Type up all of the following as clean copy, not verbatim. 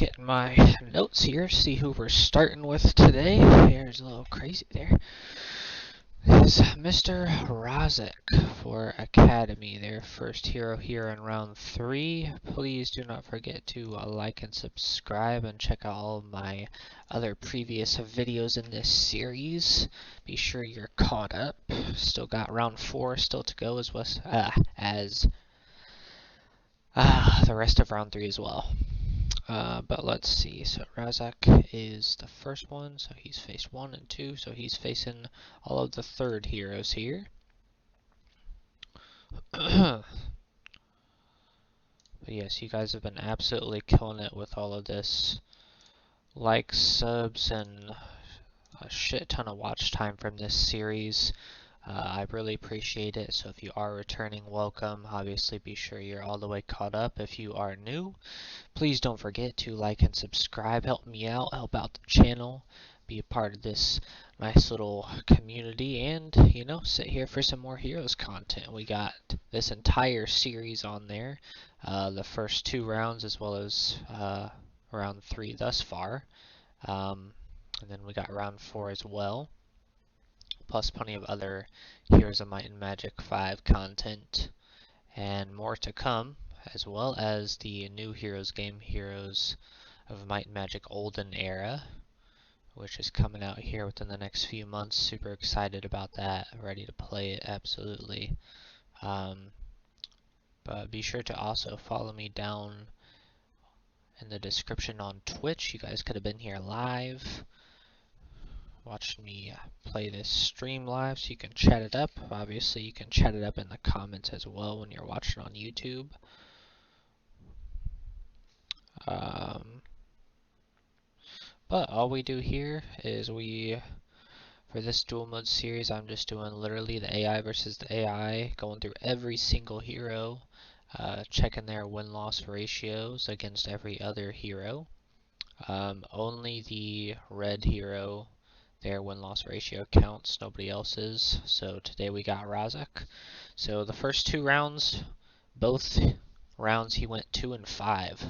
getting my notes here, see who we're starting with today. Here's a little crazy there. Is Mr. Razzak for Academy, their first hero here in round 3. Please do not forget to like and subscribe and check out all of my other previous videos in this series. Be sure you're caught up. Still got round 4 still to go as the rest of round 3 as well. But let's see, so Razzak is the first one, so he's faced 1 and 2, so he's facing all of the third heroes here. But yes, you guys have been absolutely killing it with all of this likes, subs, and a shit ton of watch time from this series. I really appreciate it, so if you are returning, welcome. Obviously be sure you're all the way caught up. If you are new, please don't forget to like and subscribe. Help me out, help out the channel, be a part of this nice little community, and, you know, sit here for some more Heroes content. We got this entire series on there, the first 2 rounds as well as round 3 thus far. And then we got round 4 as well, plus plenty of other Heroes of Might and Magic 5 content, and more to come, as well as the new Heroes game, Heroes of Might and Magic Olden Era, which is coming out here within the next few months. Super excited about that, ready to play it, absolutely. But be sure to also follow me down in the description on Twitch. You guys could have been here live, watching me play this stream live, so you can chat it up. Obviously you can chat it up in the comments as well when you're watching on YouTube. But all we do here is for this dual mode series, I'm just doing literally the AI versus the AI, going through every single hero, checking their win-loss ratios against every other hero. Only the red hero, their win-loss ratio counts, nobody else's. So today we got Razzak. So the first 2 rounds, both rounds he went 2 and 5.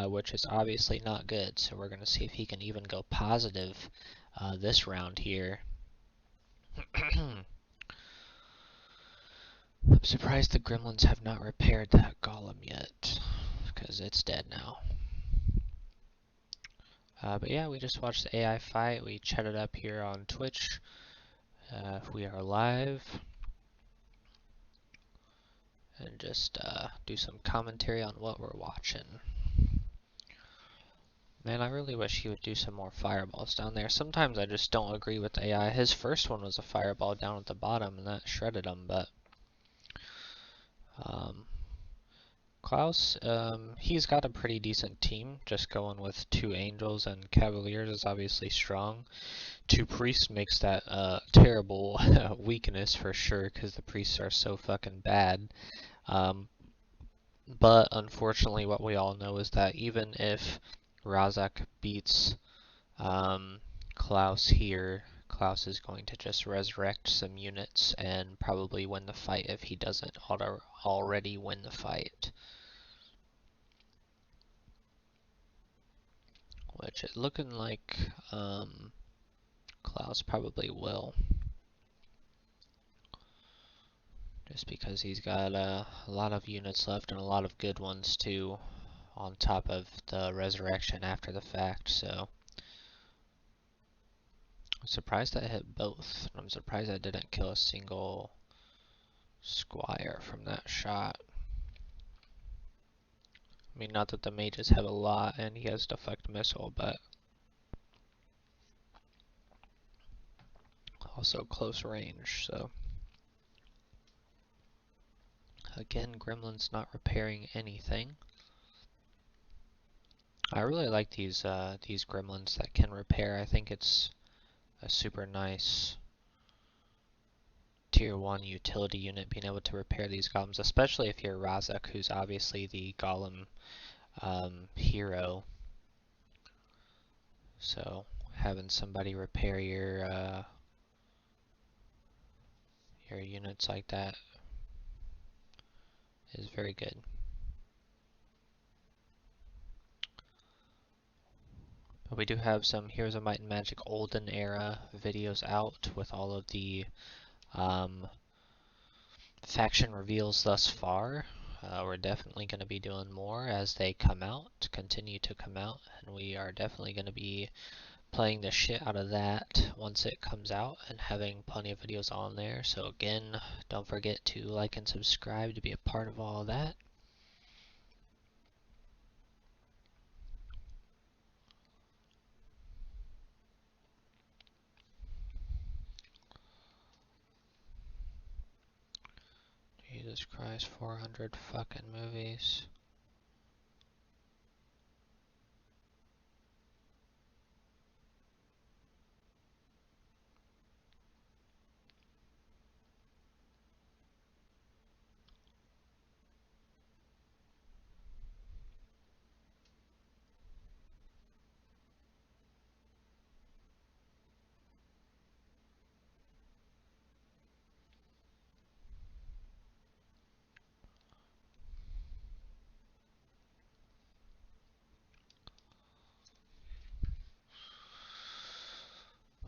Which is obviously not good, so we're going to see if he can even go positive this round here. I'm surprised the gremlins have not repaired that golem yet, because it's dead now. But yeah, we just watched the AI fight. We chatted up here on Twitch. We are live. And just do some commentary on what we're watching. Man, I really wish he would do some more fireballs down there. Sometimes I just don't agree with the AI. His first one was a fireball down at the bottom, and that shredded him, but Klaus, he's got a pretty decent team. Just going with 2 Angels and Cavaliers is obviously strong. 2 Priests makes that terrible weakness for sure, because the Priests are so fucking bad. But unfortunately, what we all know is that even if Razzak beats Klaus here, Klaus is going to just resurrect some units and probably win the fight if he doesn't already win the fight. Which it's looking like Klaus probably will. Just because he's got a lot of units left and a lot of good ones too, on top of the resurrection after the fact, so I'm surprised I hit both. I'm surprised I didn't kill a single squire from that shot. I mean, not that the mages have a lot and he has deflect missile, but also close range, so. Again, Gremlin's not repairing anything. I really like these gremlins that can repair. I think it's a super nice tier 1 utility unit, being able to repair these golems, especially if you're Razzak, who's obviously the golem hero. So having somebody repair your units like that is very good. We do have some Heroes of Might and Magic Olden Era videos out with all of the faction reveals thus far. We're definitely going to be doing more as they come out, continue to come out, and we are definitely going to be playing the shit out of that once it comes out and having plenty of videos on there. So again, don't forget to like and subscribe to be a part of all of that. Jesus Christ, 400 fucking movies.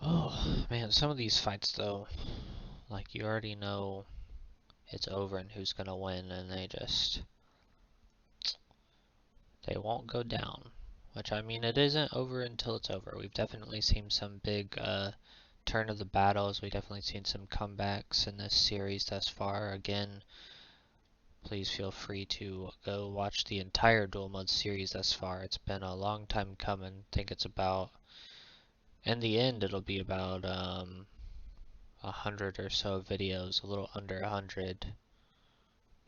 Oh man, some of these fights though, like you already know it's over and who's gonna win, and they won't go down. Which, I mean, it isn't over until it's over. We've definitely seen some big turn of the battles. We've definitely seen some comebacks in this series thus far. Again, please feel free to go watch the entire Duel Mode series thus far. It's been a long time coming. I think it's about, in the end, it'll be about 100 or so videos, a little under 100.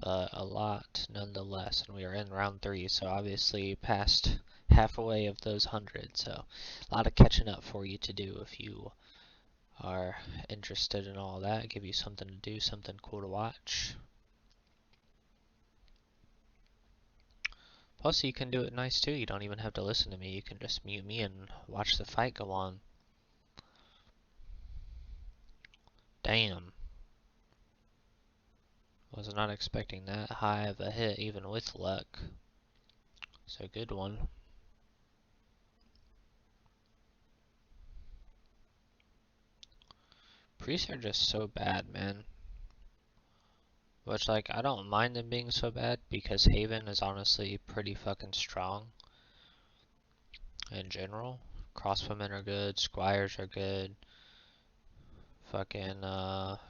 But a lot nonetheless, and we are in round 3, so obviously past halfway of those 100, so a lot of catching up for you to do if you are interested in all that. Give you something to do, something cool to watch. Plus you can do it nice too, you don't even have to listen to me, you can just mute me and watch the fight go on. Damn. Was not expecting that high of a hit even with luck. So good one. Priests are just so bad, man. Which, like, I don't mind them being so bad because Haven is honestly pretty fucking strong in general. Crossbowmen are good, Squires are good. Fucking,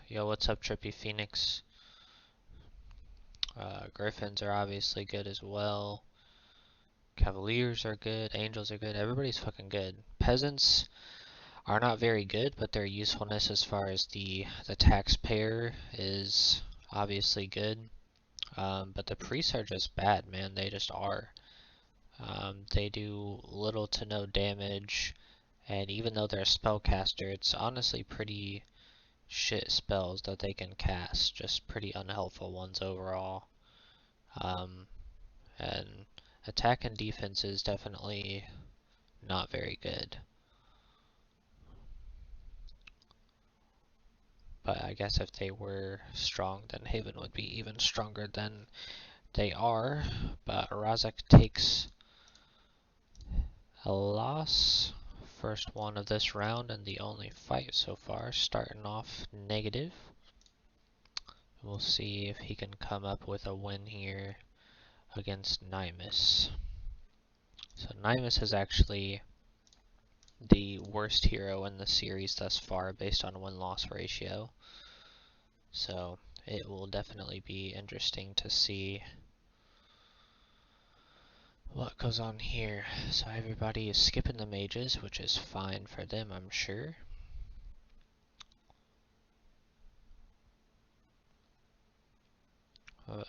yo, what's up, Trippy Phoenix? Griffins are obviously good as well. Cavaliers are good, Angels are good, everybody's fucking good. Peasants are not very good, but their usefulness as far as the taxpayer is obviously good. But the priests are just bad, man, they just are. They do little to no damage, and even though they're a spellcaster, it's honestly pretty shit spells that they can cast, just pretty unhelpful ones overall. And attack and defense is definitely not very good. But I guess if they were strong, then Haven would be even stronger than they are. But Razzak takes a loss. First one of this round and the only fight so far, starting off negative. We'll see if he can come up with a win here against Nymus. So Nymus is actually the worst hero in the series thus far based on win-loss ratio. So it will definitely be interesting to see what goes on here. So everybody is skipping the mages, which is fine for them, I'm sure.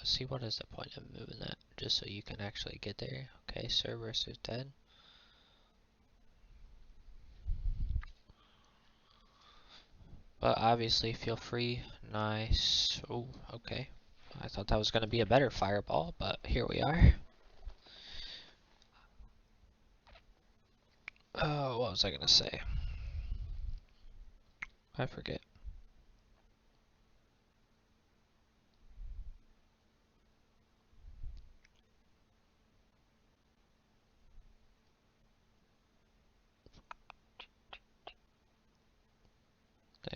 See, what is the point of moving that? Just so you can actually get there. Okay, Cerberus is dead. But obviously, feel free. Nice. Oh, okay. I thought that was going to be a better fireball, but here we are. Oh, what was I going to say? I forget.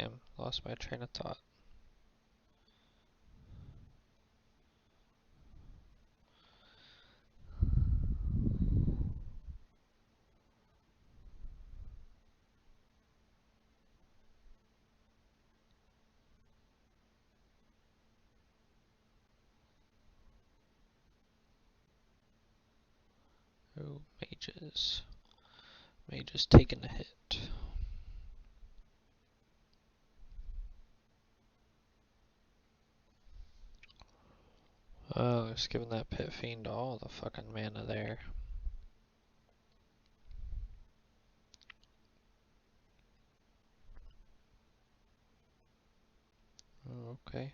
Damn, lost my train of thought. Oh, mages. Mages taking a hit. Oh, it's giving that pit fiend all the fucking mana there. Oh, okay.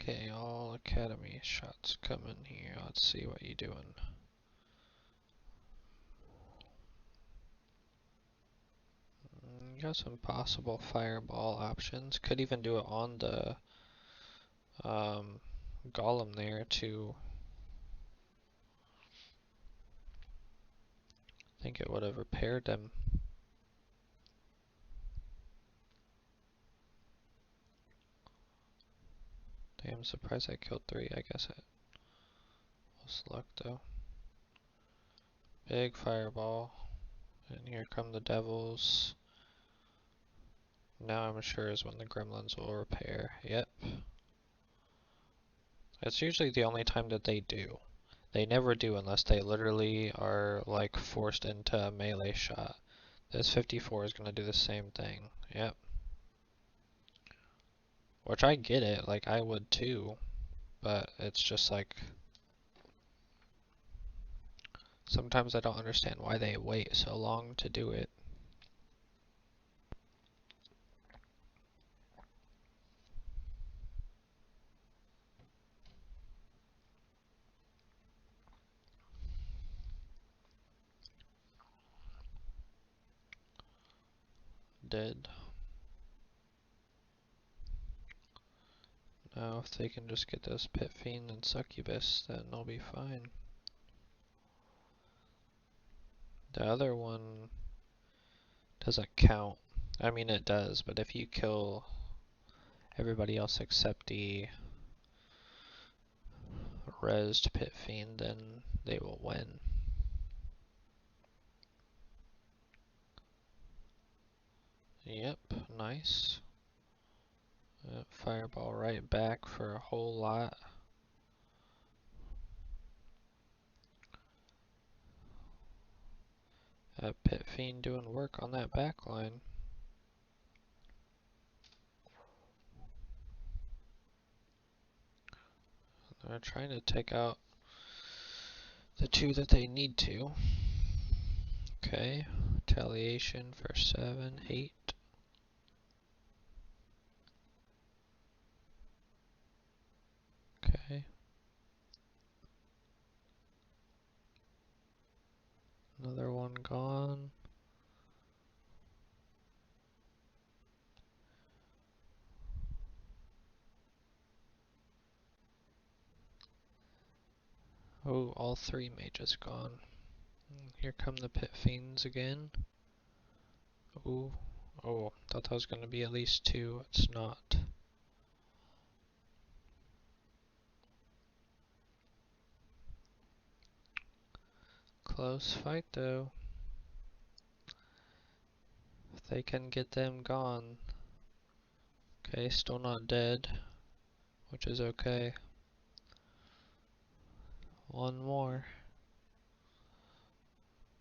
Okay, all academy shots coming here. Let's see what you doing. You got some possible fireball options. Could even do it on the golem there too. I think it would have repaired them. Damn, I'm surprised I killed 3. I guess it was luck though. Big fireball. And here come the devils. Now I'm sure is when the gremlins will repair. Yep. It's usually the only time that they do. They never do unless they literally are like forced into a melee shot. This 54 is going to do the same thing. Yep. Which I get it, like I would too. But it's just like sometimes I don't understand why they wait so long to do it. Dead. Now if they can just get those Pit Fiend and Succubus, then they'll be fine. The other one doesn't count. I mean it does, but if you kill everybody else except the rezzed Pit Fiend, then they will win. Yep, nice. Fireball right back for a whole lot. Pit Fiend doing work on that back line. They're trying to take out the 2 that they need to. Okay, retaliation for 7, 8. Okay. Another one gone. Oh, all 3 mages gone. Here come the Pit Fiends again. Ooh. Oh, thought that was going to be at least 2. It's not. Close fight though. If they can get them gone. Okay, still not dead, which is okay. One more.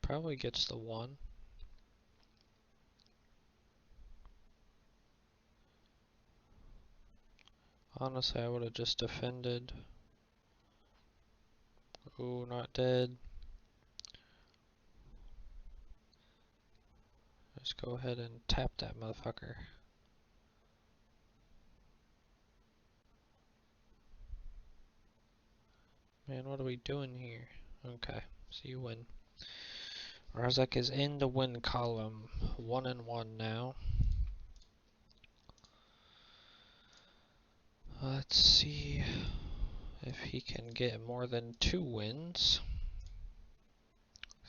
Probably gets the 1. Honestly, I would have just defended. Ooh, not dead. Just go ahead and tap that motherfucker. Man, what are we doing here? Okay, so you win. Razzak is in the win column. 1-1 now. Let's see if he can get more than 2 wins.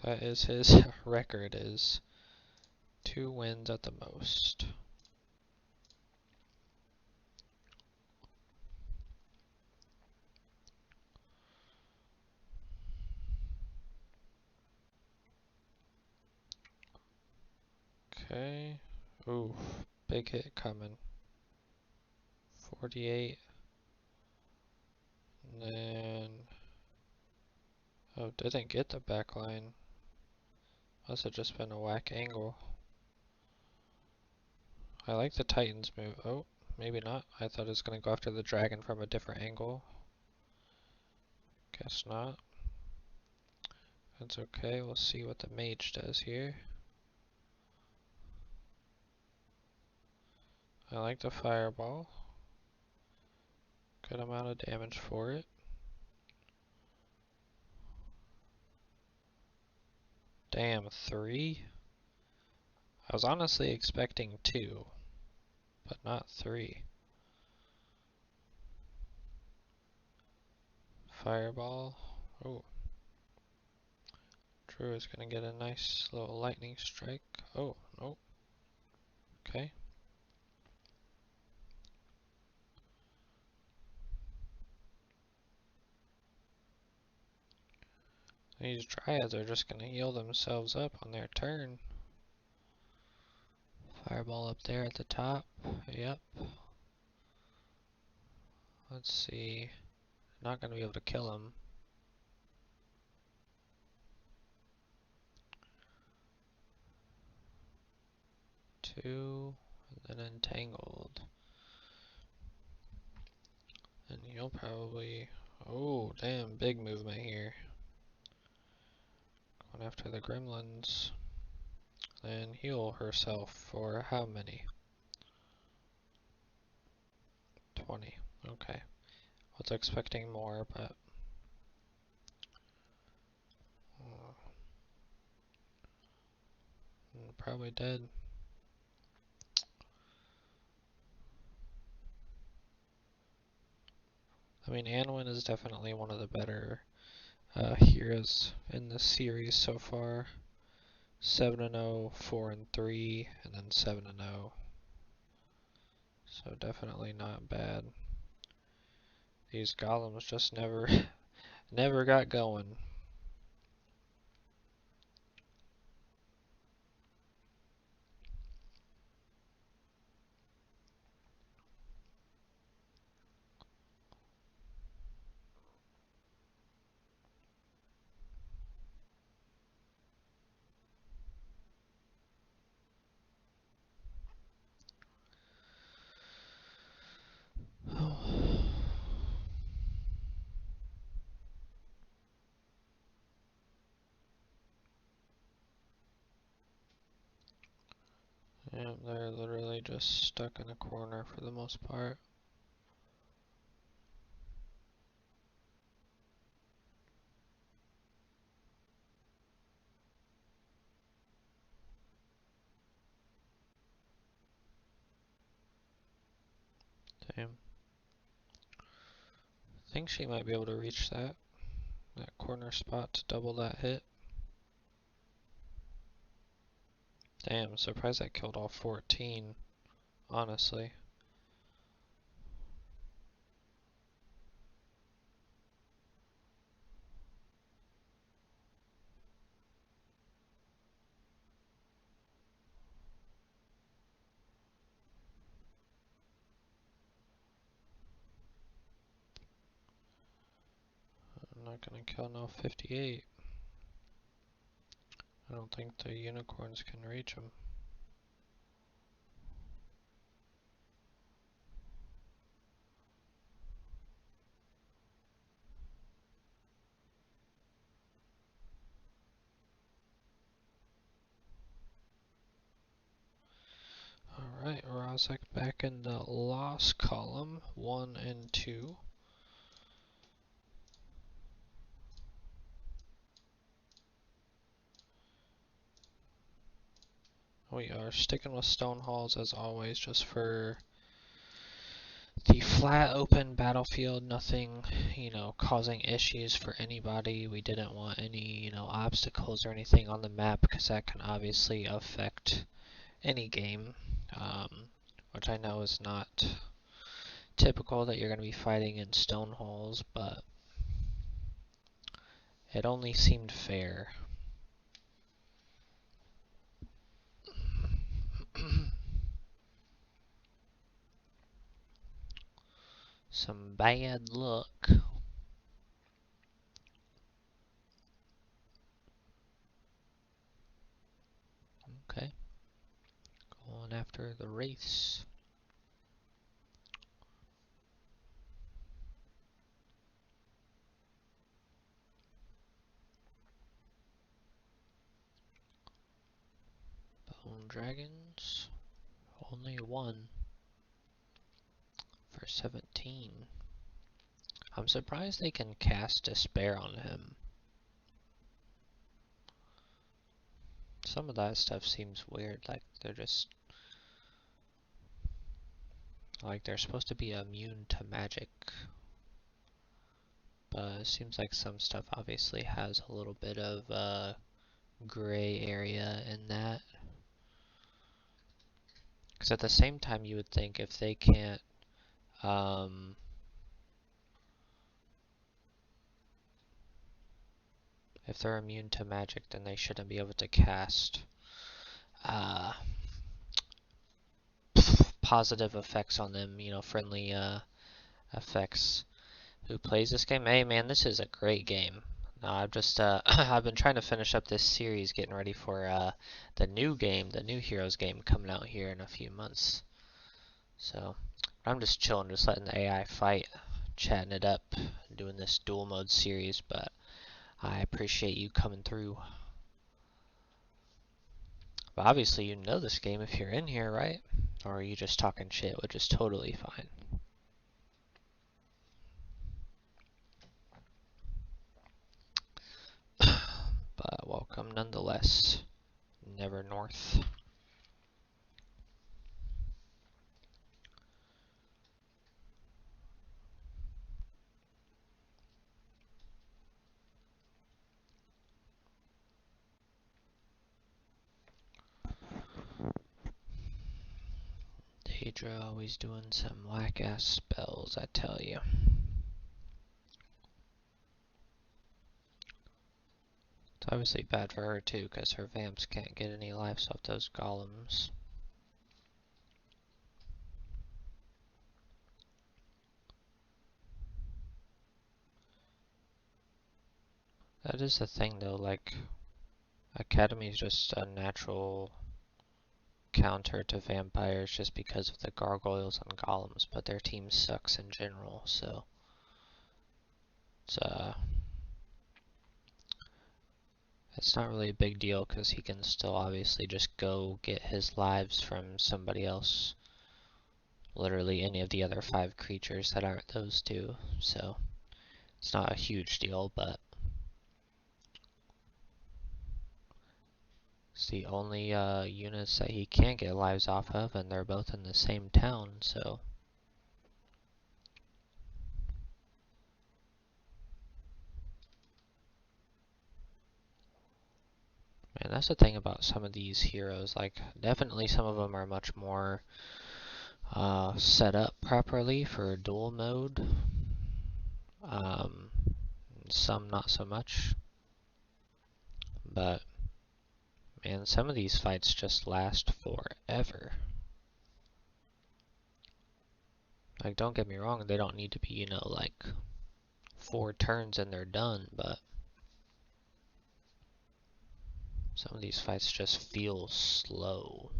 That is his record, is 2 wins at the most. Okay. Ooh, big hit coming. 48. And then... Oh, didn't get the back line. Must have just been a whack angle. I like the Titans move. Oh, maybe not. I thought it was going to go after the dragon from a different angle. Guess not. That's okay. We'll see what the mage does here. I like the fireball. Good amount of damage for it. Damn, 3? I was honestly expecting 2, but not 3. Fireball. Oh. Drew is gonna get a nice little lightning strike. Oh, nope. Okay. These dryads are just gonna heal themselves up on their turn. Fireball up there at the top. Yep. Let's see. Not gonna be able to kill him. 2, and then entangled. And he'll probably... Oh, damn, big movement here. Going after the gremlins. And heal herself for how many? 20. Okay. Was expecting more, but... probably dead. I mean, Anwin is definitely one of the better heroes in this series so far. 7-0, 4-3, and then 7-0. So definitely not bad. These golems just never got going. Yeah, they're literally just stuck in a corner for the most part. Damn. I think she might be able to reach that corner spot to double that hit. Damn, surprised that killed all 14, honestly. I'm not gonna kill no 58. I don't think the unicorns can reach him. Alright, Razzak back in the loss column, 1 and 2. We are sticking with stone halls as always, just for the flat open battlefield, nothing, you know, causing issues for anybody. We didn't want any, you know, obstacles or anything on the map because that can obviously affect any game, which I know is not typical that you're going to be fighting in stone halls, but it only seemed fair. Some bad luck. Okay. Going after the wraiths. Bone dragons. Only one for 17. I'm surprised they can cast Despair on him. Some of that stuff seems weird, like they're just... like they're supposed to be immune to magic. But it seems like some stuff obviously has a little bit of gray area in that. Because at the same time you would think if they can't if they're immune to magic, then they shouldn't be able to cast positive effects on them, you know, friendly effects. Who plays this game? Hey man, this is a great game. No, I've just I've been trying to finish up this series, getting ready for the new game, the new Heroes game coming out here in a few months. So I'm just chilling, just letting the AI fight, chatting it up, doing this duel mode series, but I appreciate you coming through. But obviously you know this game if you're in here, right? Or are you just talking shit, which is totally fine. But welcome nonetheless. Never North. Daedra always doing some whack ass spells, I tell you. It's obviously bad for her too, because her vamps can't get any lives off those golems. That is the thing though, like, Academy is just a natural counter to vampires just because of the gargoyles and golems, but their team sucks in general, so it's not really a big deal because he can still obviously just go get his lives from somebody else. Literally any of the other 5 creatures that aren't those 2, so it's not a huge deal, but it's the only units that he can't get lives off of, and they're both in the same town, so man, that's the thing about some of these heroes, like definitely some of them are much more set up properly for duel mode, some not so much, but man, some of these fights just last forever. Like, don't get me wrong, they don't need to be, you know, like 4 turns and they're done, but some of these fights just feel slow.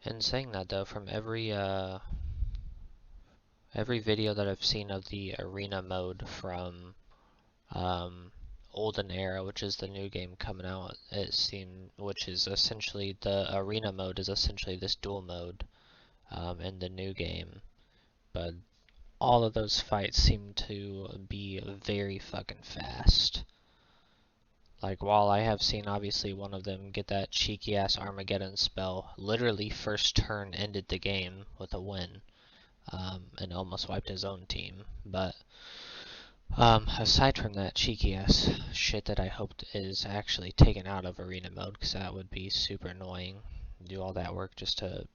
And saying that though, from every video that I've seen of the arena mode from Olden Era, which is the new game coming out, it seemed, which is essentially the arena mode is essentially this duel mode in the new game, but all of those fights seem to be very fucking fast. Like, while I have seen obviously one of them get that cheeky ass Armageddon spell, literally first turn ended the game with a win, and almost wiped his own team. But aside from that cheeky ass shit that I hoped is actually taken out of arena mode, because that would be super annoying. Do all that work just to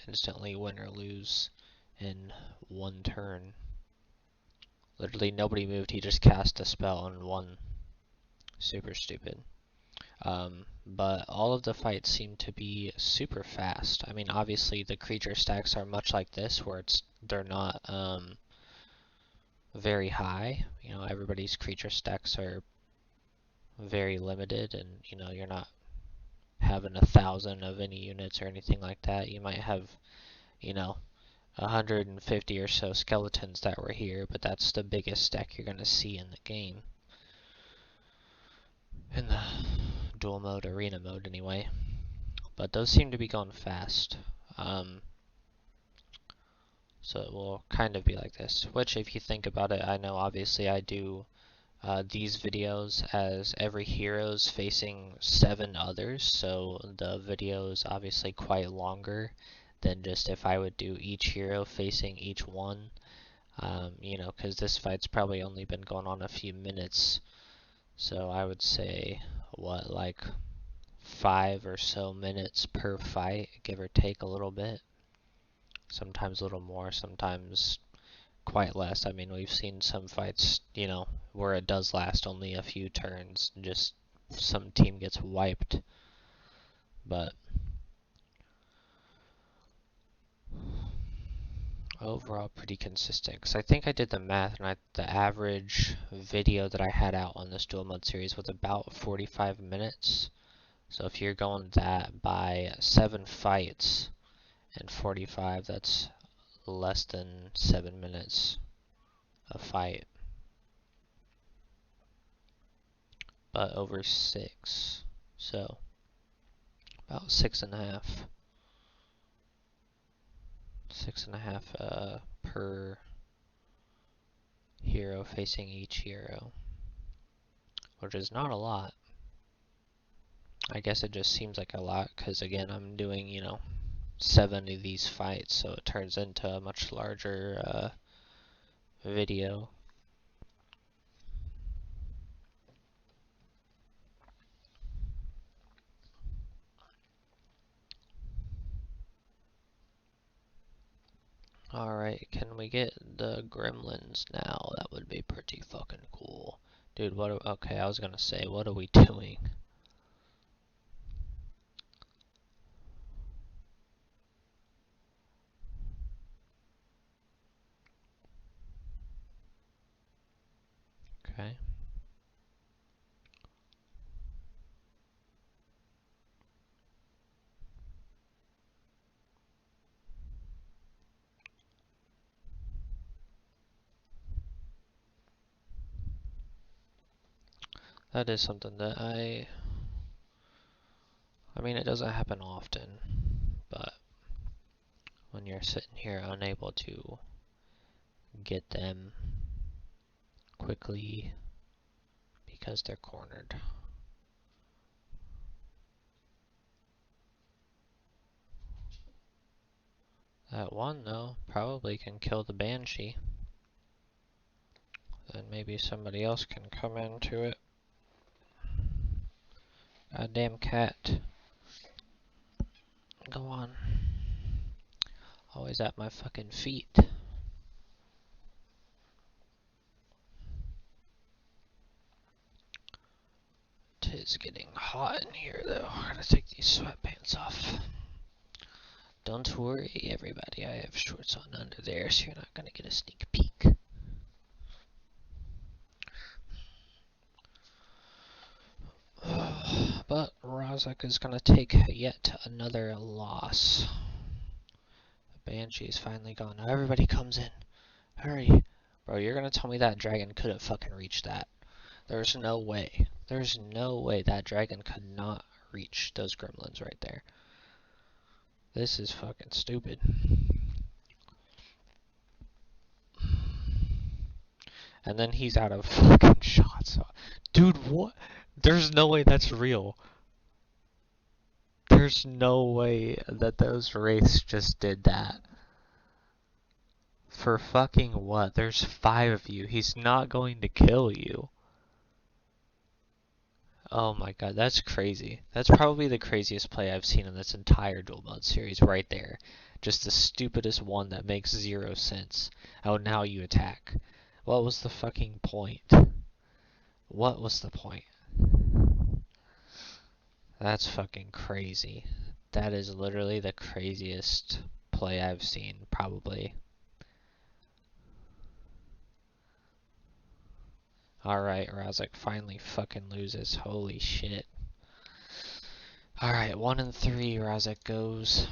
instantly win or lose in one turn. Literally nobody moved, he just cast a spell and won. Super stupid. But all of the fights seem to be super fast. I mean, obviously the creature stacks are much like this, where they're not very high. You know, everybody's creature stacks are very limited, and you know, you're not having 1,000 of any units or anything like that. You might have, you know, 150 or so skeletons that were here, but that's the biggest stack you're gonna see in the game. In the duel mode, arena mode anyway. But those seem to be going fast. So it will kind of be like this, which if you think about it, I know obviously I do these videos as every hero's facing 7 others, so the video is obviously quite longer than just if I would do each hero facing each one. You know, because this fight's probably only been going on a few minutes, so I would say, what, like 5 or so minutes per fight, give or take a little bit. Sometimes a little more, sometimes quite less. I mean, we've seen some fights, you know, where it does last only a few turns, just some team gets wiped. But overall pretty consistent, because I think I did the math, and the average video that I had out on this dual mode series was about 45 minutes. So if you're going that by 7 fights and 45, that's less than 7 minutes a fight. But over 6, so about 6.5. 6.5 per hero facing each hero, which is not a lot. I guess it just seems like a lot because, again, I'm doing, you know, 7 of these fights, so it turns into a much larger video. Alright, can we get the gremlins now? That would be pretty fucking cool. Dude, okay, I was gonna say, what are we doing? Okay. That is something that I mean, it doesn't happen often, but when you're sitting here unable to get them quickly because they're cornered. That one, though, probably can kill the Banshee. Then maybe somebody else can come into it. Goddamn cat. Go on. Always at my fucking feet. Tis getting hot in here, though. I'm gonna take these sweatpants off. Don't worry, everybody. I have shorts on under there, so you're not gonna get a sneak peek. But Razzak is gonna take yet another loss. The Banshee's finally gone. Now everybody comes in. Hurry. Bro, you're gonna tell me that dragon couldn't fucking reach that. There's no way. There's no way that dragon could not reach those gremlins right there. This is fucking stupid. And then he's out of fucking shots. Dude, what? There's no way that's real. There's no way that those wraiths just did that. For fucking what? There's 5 of you. He's not going to kill you. Oh my god, that's crazy. That's probably the craziest play I've seen in this entire Duel Mode series right there. Just the stupidest one that makes 0 sense. Oh, now you attack. What was the fucking point? What was the point? That's fucking crazy. That is literally the craziest play I've seen, probably. Alright, Razzak finally fucking loses. Holy shit. Alright, 1 and 3, Razzak goes.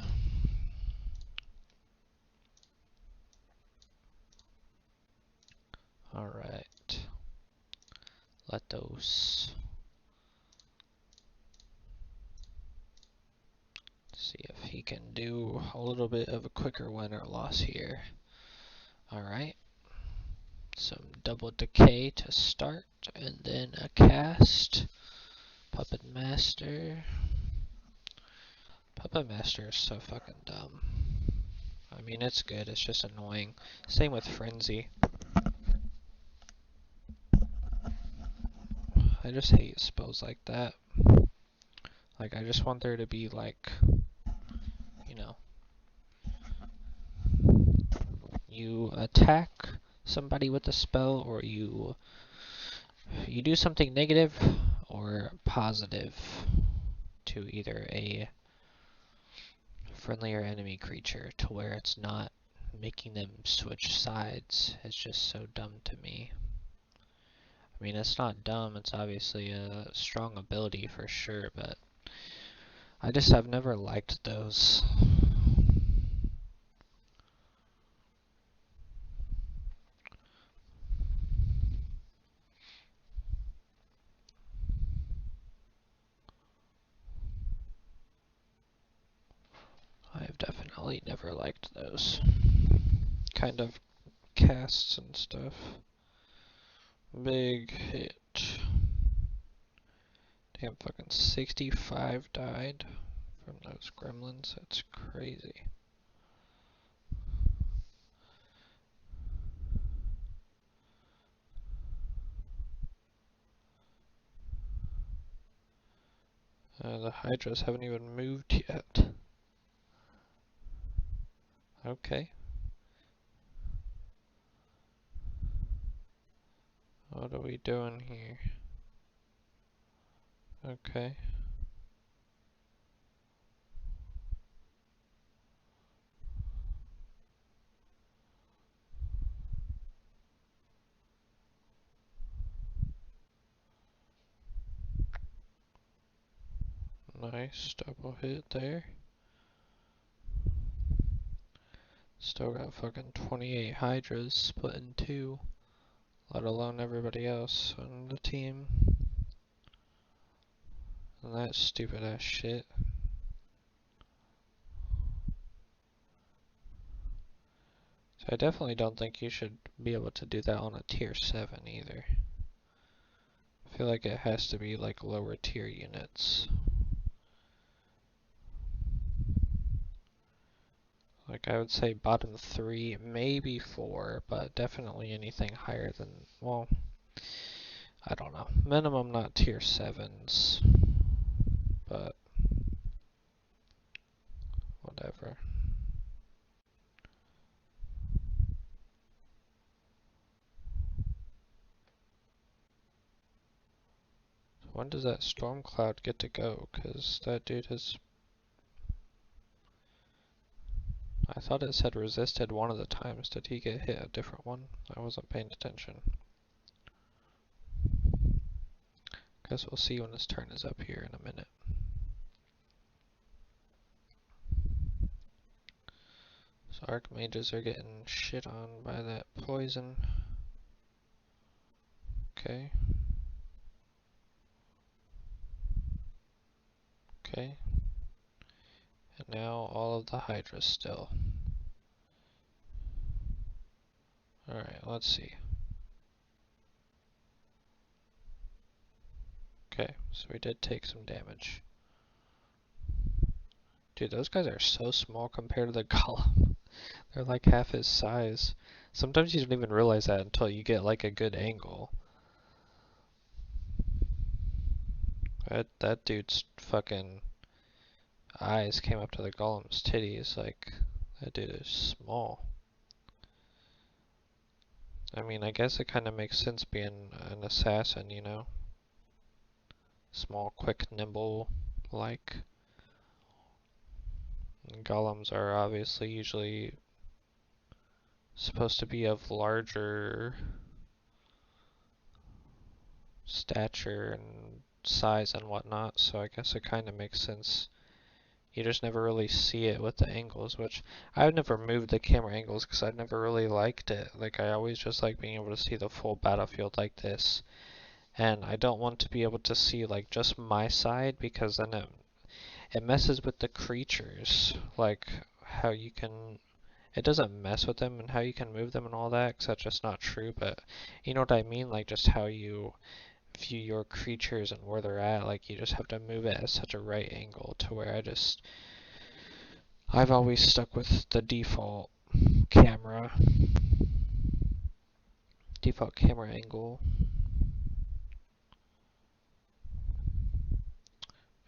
Alright. Let those. See if he can do a little bit of a quicker win or loss here. Alright. Some double decay to start, and then a cast. Puppet Master. Puppet Master is so fucking dumb. I mean, it's good, it's just annoying. Same with Frenzy. I just hate spells like that. Like, I just want there to be, like, you know, you attack somebody with a spell, or you do something negative or positive to either a friendly or enemy creature, to where it's not making them switch sides. It's just so dumb to me. I mean, it's not dumb, it's obviously a strong ability for sure, but I've never liked those. I've definitely never liked those kind of casts and stuff. Big hit. Damn, fucking 65 died from those gremlins. That's crazy. The Hydras haven't even moved yet. Okay. What are we doing here? Okay. Nice double hit there. Still got fucking 28 Hydras split in 2, let alone everybody else on the team. And that stupid ass shit. So I definitely don't think you should be able to do that on a tier 7 either. I feel like it has to be like lower tier units. Like, I would say bottom 3, maybe 4, but definitely anything higher than, well, I don't know. Minimum not tier 7s, but whatever. When does that storm cloud get to go? Because that dude has... I thought it said resisted one of the times. Did he get hit a different one? I wasn't paying attention. Guess we'll see when his turn is up here in a minute. So archmages are getting shit on by that poison. Okay. Okay. And now all of the Hydras still. Alright, let's see. So we did take some damage. Dude, those guys are so small compared to the golem. They're like half his size. Sometimes you don't even realize that until you get like a good angle. That dude's fucking eyes came up to the golem's titties. Like, that dude is small. I mean, I guess it kind of makes sense being an assassin, you know? Small, quick, nimble, like. Golems are obviously usually supposed to be of larger stature and size and whatnot, so I guess it kind of makes sense. You just never really see it with the angles, which I've never moved the camera angles because I've never really liked it. Like, I always just like being able to see the full battlefield like this. And I don't want to be able to see like just my side because then it messes with the creatures. Like how you can, it doesn't mess with them and how you can move them and all that, because that's just not true. But you know what I mean? Like just how you view your creatures and where they're at. Like you just have to move it at such a right angle to where I've always stuck with the default camera angle.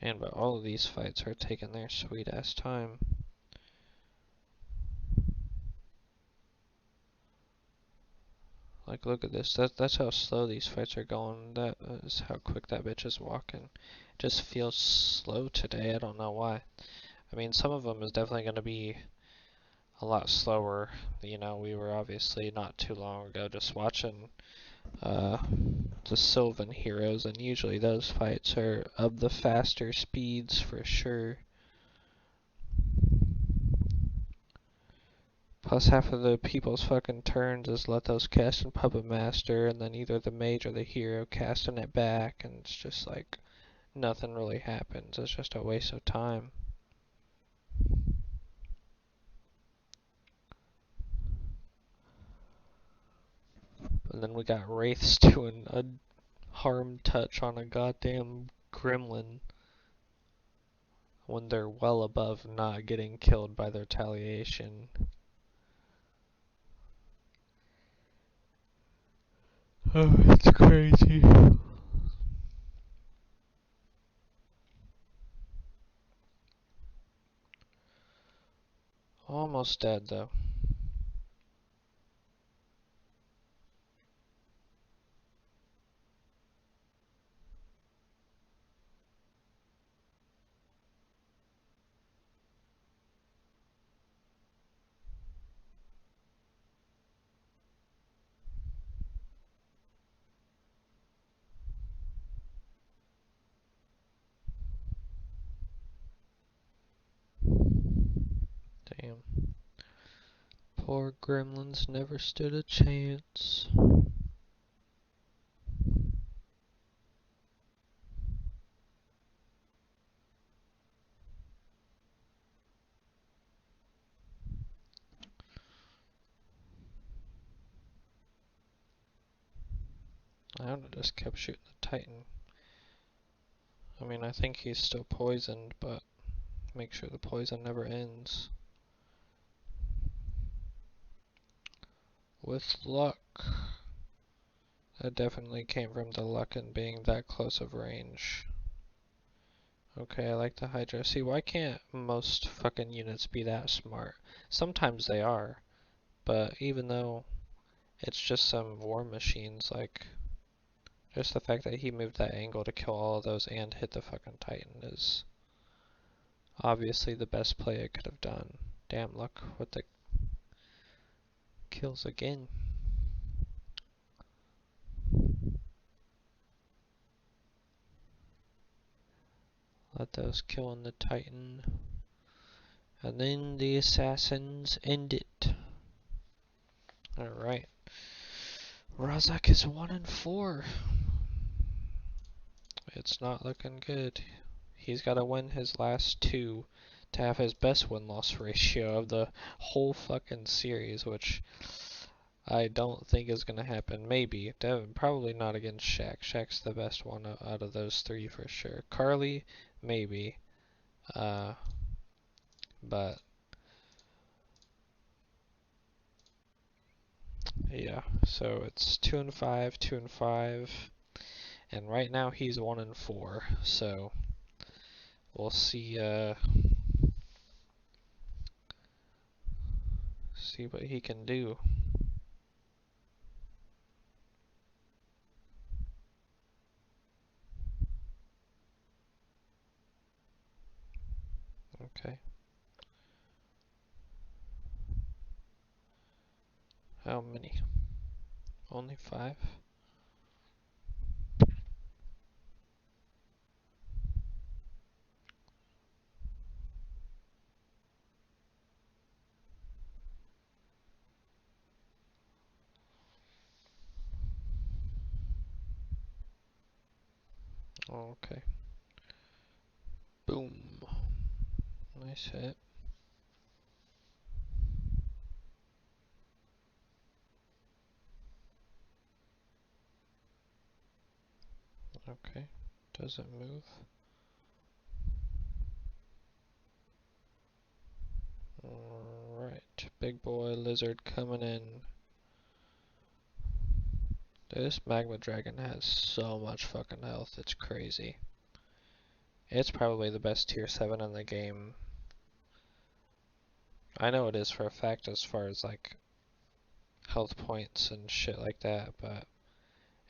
Man, but all of these fights are taking their sweet ass time. Like, look at this. That's how slow these fights are going. That is how quick that bitch is walking. It just feels slow today. I don't know why. I mean, some of them is definitely going to be a lot slower. You know, we were obviously not too long ago just watching the Sylvan heroes, and usually those fights are of the faster speeds for sure. Plus half of the people's fucking turns is let those cast in Puppet Master, and then either the mage or the hero casting it back, and it's just like nothing really happens. It's just a waste of time. And then we got Wraiths doing a harm touch on a goddamn gremlin when they're well above not getting killed by the retaliation. Oh, it's crazy. Almost dead though. Damn. Poor gremlins never stood a chance. I would have just kept shooting the Titan. I mean, I think he's still poisoned, but make sure the poison never ends. With luck. That definitely came from the luck in being that close of range. Okay, I like the Hydra. See, why can't most fucking units be that smart? Sometimes they are, but even though it's just some war machines, like, just the fact that he moved that angle to kill all of those and hit the fucking Titan is obviously the best play it could have done. Damn, luck with the kills again. Let those kill on the Titan. And then the assassins end it. Alright. Razzak is 1-4. It's not looking good. He's got to win his last two to have his best win-loss ratio of the whole fucking series, which I don't think is going to happen. Maybe. Probably not against Shaq. Shaq's the best one out of those three for sure. Carly, maybe. But yeah, so it's 2-5, 2-5, and right now he's 1-4. So we'll see. See what he can do. Okay. How many? Only 5? Okay. Boom. Nice hit. Okay. Doesn't move. Alright. Big boy lizard coming in. This magma dragon has so much fucking health, it's crazy. It's probably the best tier 7 in the game. I know it is for a fact as far as like health points and shit like that, but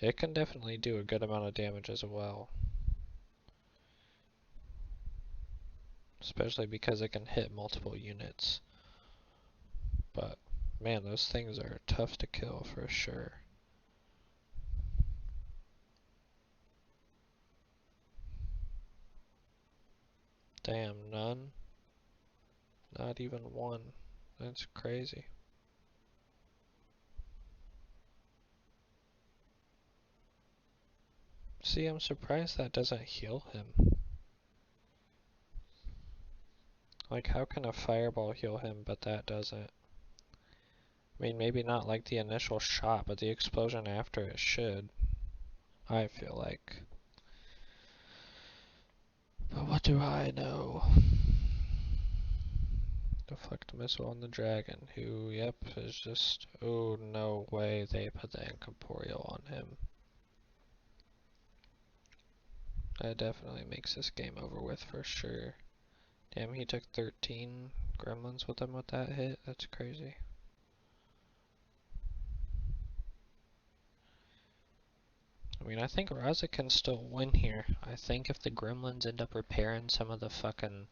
it can definitely do a good amount of damage as well. Especially because it can hit multiple units. But man, those things are tough to kill for sure. Damn, none? Not even one. That's crazy. See, I'm surprised that doesn't heal him. Like, how can a fireball heal him, but that doesn't? I mean, maybe not like the initial shot, but the explosion after it should. I feel like. But what do I know? Deflect missile on the dragon, who, yep, is just, oh no way they put the incorporeal on him. That definitely makes this game over with for sure. Damn, he took 13 gremlins with him with that hit. That's crazy. I mean, I think Razzak can still win here. I think if the gremlins end up repairing some of the fucking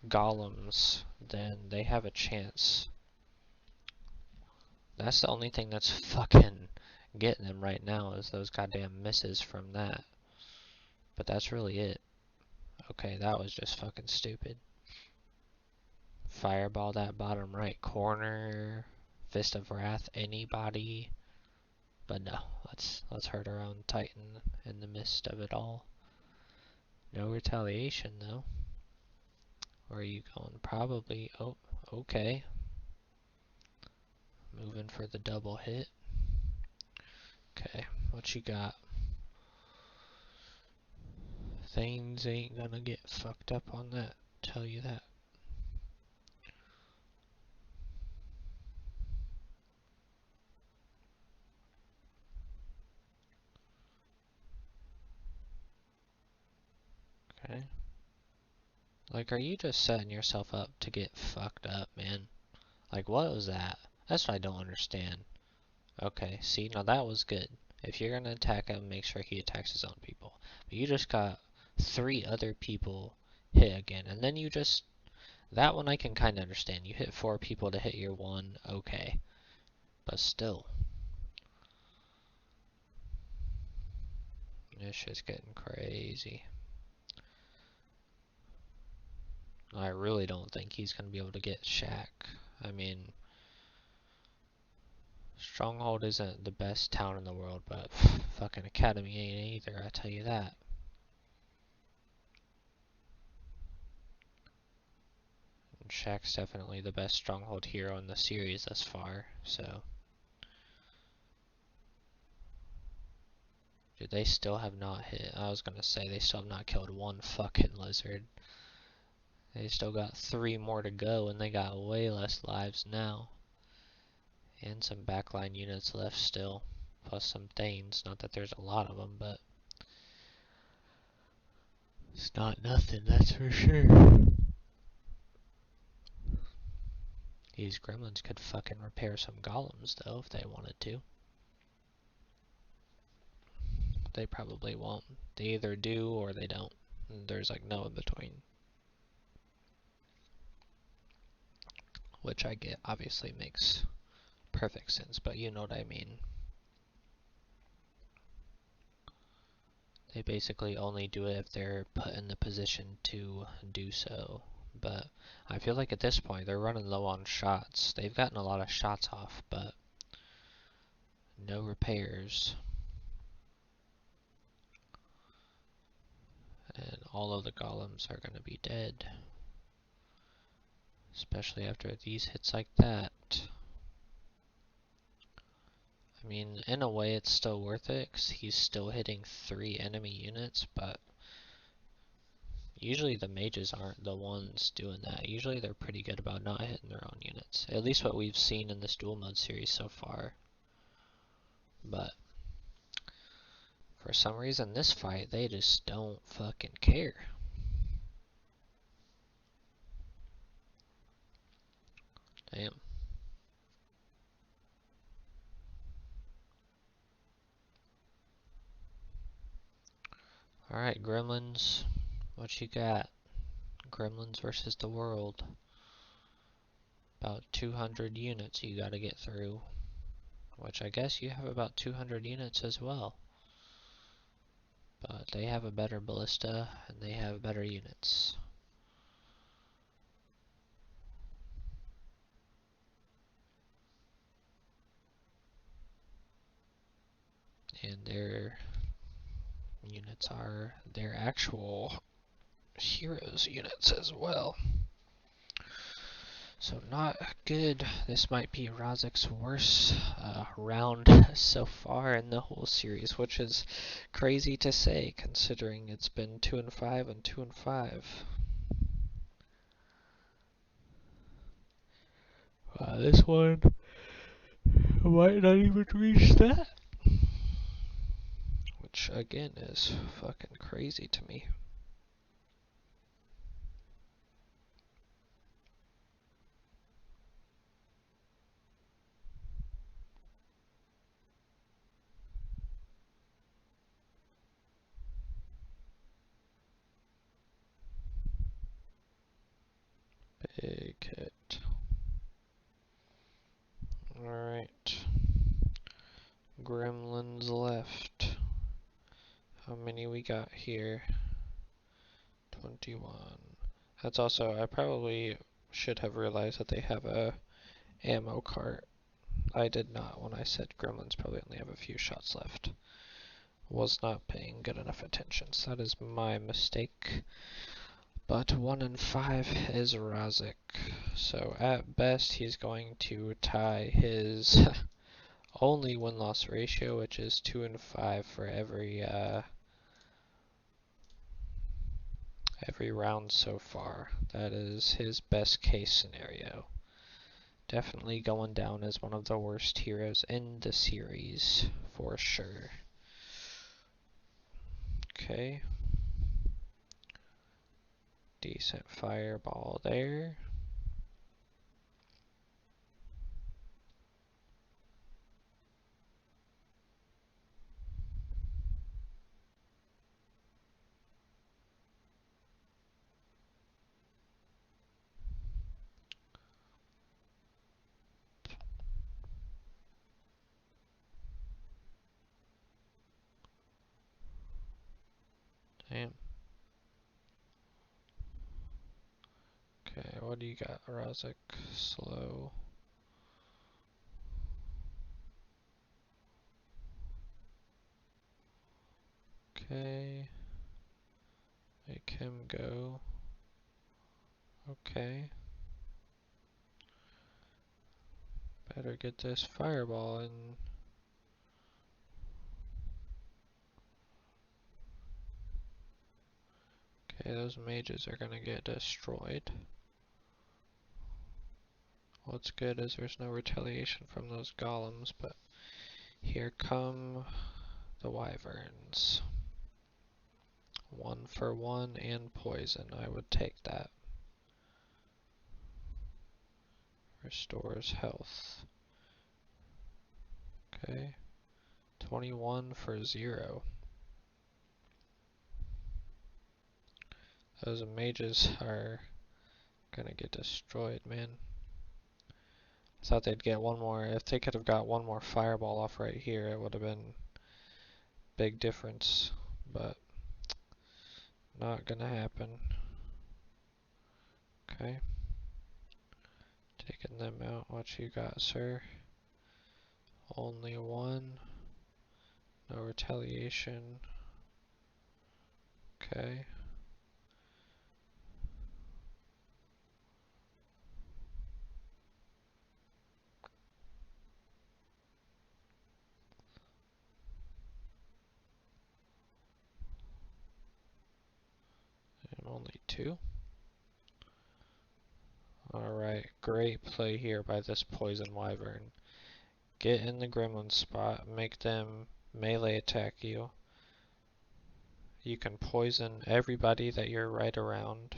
golems, then they have a chance. That's the only thing that's fucking getting them right now is those goddamn misses from that. But that's really it. Okay, that was just fucking stupid. Fireball that bottom right corner. Fist of Wrath, anybody. But no, let's hurt our own Titan in the midst of it all. No retaliation though. Where are you going? Probably, oh, okay. Moving for the double hit. Okay, what you got? Things ain't gonna get fucked up on that, tell you that. Okay. Like, are you just setting yourself up to get fucked up, man? Like, what was that? That's what I don't understand. Okay, see, now that was good. If you're gonna attack him, make sure he attacks his own people. But you just got 3 other people hit again, and then you just... That one I can kinda understand. You hit 4 people to hit your 1, okay. But still. This shit's getting crazy. I really don't think he's gonna be able to get Shaq. I mean... Stronghold isn't the best town in the world, but fucking Academy ain't either, I tell you that. And Shaq's definitely the best stronghold hero in the series thus far, so. Dude, they still have not hit. I was gonna say they still have not killed one fucking lizard. They still got 3 more to go, and they got way less lives now. And some backline units left still, plus some Thanes. Not that there's a lot of them, but it's not nothing, that's for sure. These gremlins could fucking repair some golems, though, if they wanted to. They probably won't. They either do or they don't. There's like no in between. Which I get, obviously makes perfect sense, but you know what I mean. They basically only do it if they're put in the position to do so. But I feel like at this point they're running low on shots. They've gotten a lot of shots off, but no repairs. And all of the golems are going to be dead. Especially after these hits like that. I mean, in a way it's still worth it, because he's still hitting 3 enemy units, but usually the mages aren't the ones doing that. Usually they're pretty good about not hitting their own units. At least what we've seen in this duel mode series so far. But for some reason this fight, they just don't fucking care. Damn. Alright, gremlins. What you got? Gremlins versus the world. About 200 units you gotta get through. Which I guess you have about 200 units as well. But they have a better ballista, and they have better units. And their units are their actual heroes units as well. So not good. This might be Razzak's worst round so far in the whole series, which is crazy to say considering it's been 2-5 and 2-5. This one might not even reach that. Which again is fucking crazy to me. Big hit. Alright. Gremlins left. How many we got here? 21. That's also, I probably should have realized that they have a ammo cart. I did not when I said gremlins probably only have a few shots left. Was not paying good enough attention, so that is my mistake. But 1-5 is Razzak. So at best he's going to tie his only win-loss ratio, which is 2-5 for every round so far. That is his best case scenario. Definitely going down as one of the worst heroes in the series, for sure. Okay. Decent fireball there. Damn. Okay, what do you got, Razzak? Slow. Okay. Make him go. Okay. Better get this fireball in. Okay, those mages are gonna get destroyed. What's good is there's no retaliation from those golems, but here come the wyverns. 1 for 1 and poison. I would take that. Restores health. Okay. 21 for 0. Those mages are gonna get destroyed, man. I thought they'd get one more. If they could have got one more fireball off right here, it would have been big difference. But not gonna happen. Okay. Taking them out. What you got, sir? Only 1. No retaliation. Okay. And only 2. Alright, great play here by this poison wyvern. Get in the gremlin spot, make them melee attack you. You can poison everybody that you're right around.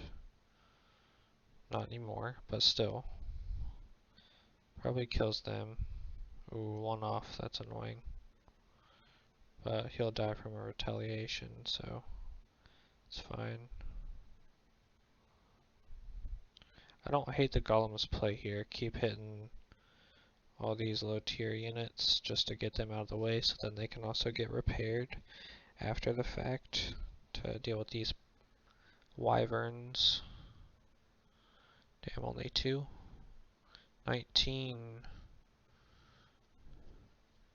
Not anymore, but still. Probably kills them. Ooh, 1 off, that's annoying. But he'll die from a retaliation, so it's fine. I don't hate the golems play here. Keep hitting all these low tier units just to get them out of the way so then they can also get repaired after the fact to deal with these wyverns. Damn, only 2. 19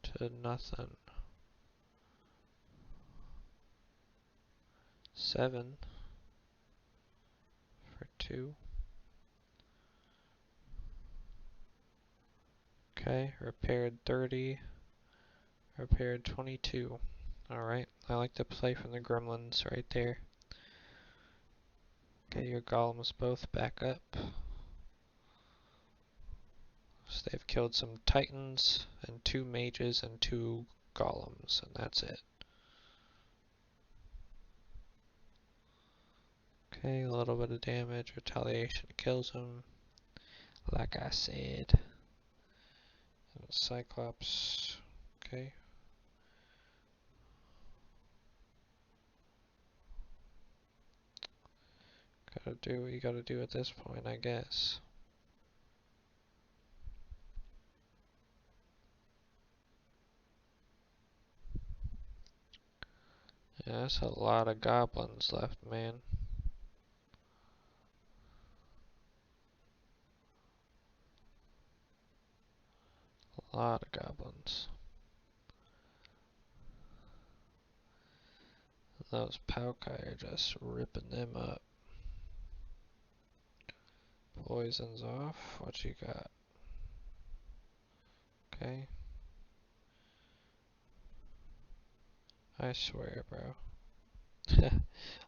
to nothing. 7 for 2. Okay, repaired 30, repaired 22. Alright, I like the play from the gremlins right there. Get your golems both back up. So they've killed some titans, and 2 mages, and 2 golems, and that's it. Okay, a little bit of damage, retaliation kills him, like I said. And Cyclops, okay. Gotta do what you gotta do at this point, I guess. Yeah, that's a lot of goblins left, man. A lot of goblins. Those Paukai are just ripping them up. Poison's off. What you got? Okay. I swear, bro.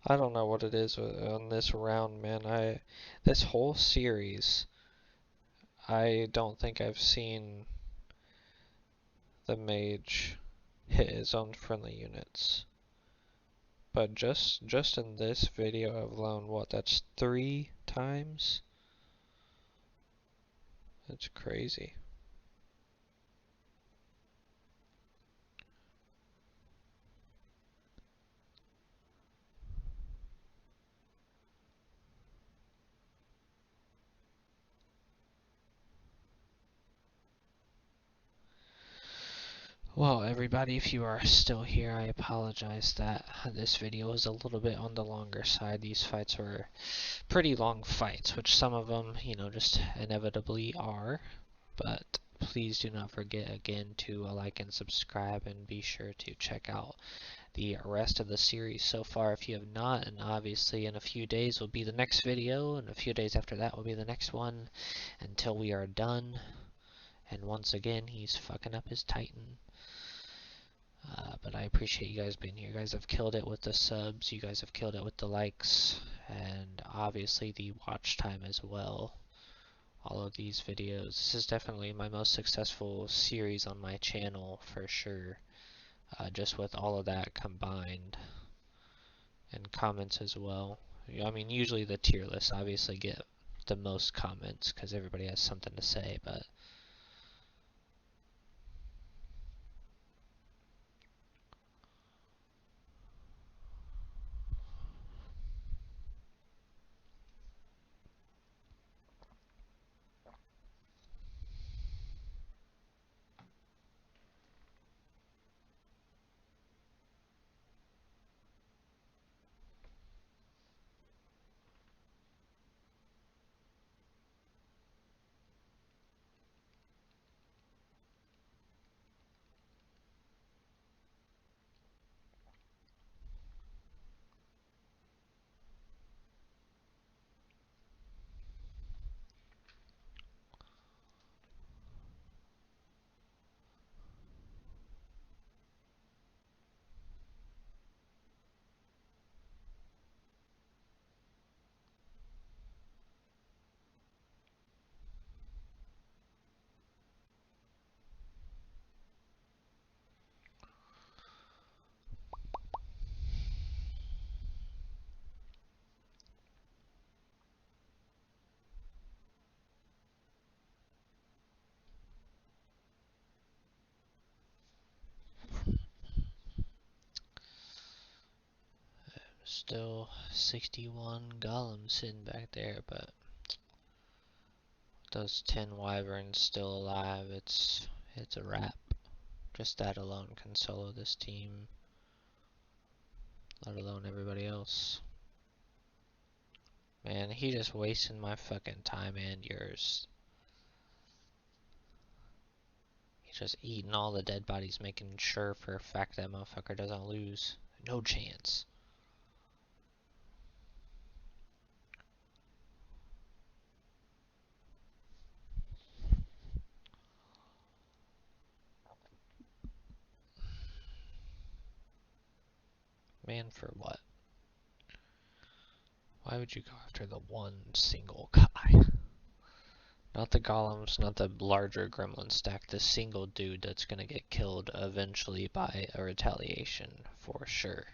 I don't know what it is on this round, man. This whole series, I don't think I've seen the mage hit his own friendly units. But just in this video alone, what, that's 3 times? That's crazy. Well, everybody, if you are still here, I apologize that this video was a little bit on the longer side. These fights were pretty long fights, which some of them, you know, just inevitably are. But please do not forget again to like and subscribe, and be sure to check out the rest of the series so far if you have not. And obviously in a few days will be the next video, and a few days after that will be the next one, until we are done. And once again, he's fucking up his Titan. But I appreciate you guys being here. You guys have killed it with the subs. You guys have killed it with the likes. And obviously the watch time as well. All of these videos. This is definitely my most successful series on my channel for sure. Just with all of that combined. And comments as well. I mean, usually the tier lists obviously get the most comments because everybody has something to say, but still 61 golems sitting back there, but those 10 wyverns still alive, it's a wrap. Just that alone can solo this team, let alone everybody else. Man, he just wasting my fucking time and yours. He's just eating all the dead bodies, making sure for a fact that motherfucker doesn't lose. No chance. Man, for what? Why would you go after the one single guy? Not the golems, not the larger gremlin stack, the single dude that's gonna get killed eventually by a retaliation, for sure.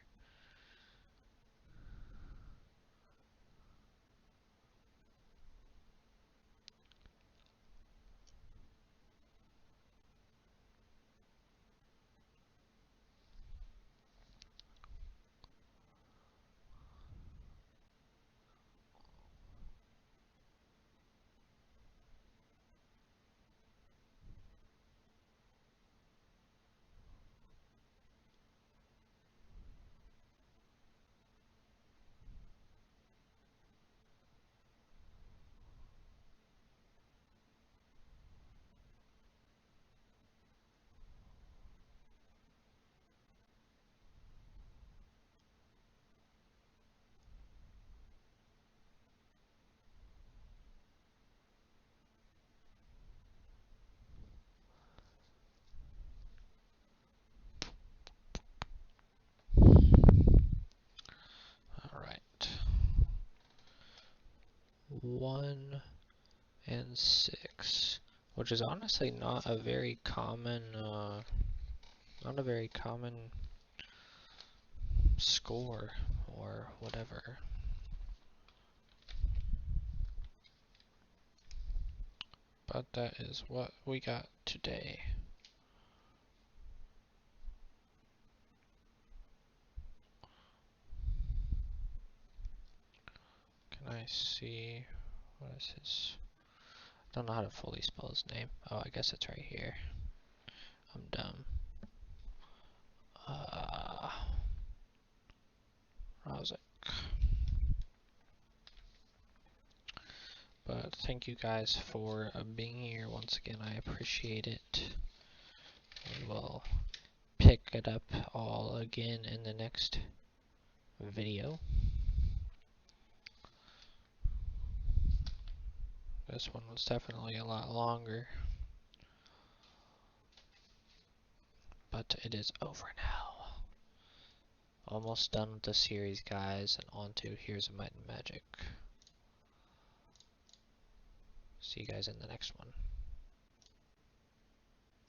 Alright. 1 and 6. Which is honestly not a very common, score or whatever. But that is what we got today. Can I see, what is his, I don't know how to fully spell his name. Oh, I guess it's right here. I'm dumb. Razzak. But thank you guys for being here once again. I appreciate it. We will pick it up all again in the next video. This one was definitely a lot longer. But it is over now. Almost done with the series, guys, and on to Here's a Might and Magic. See you guys in the next one.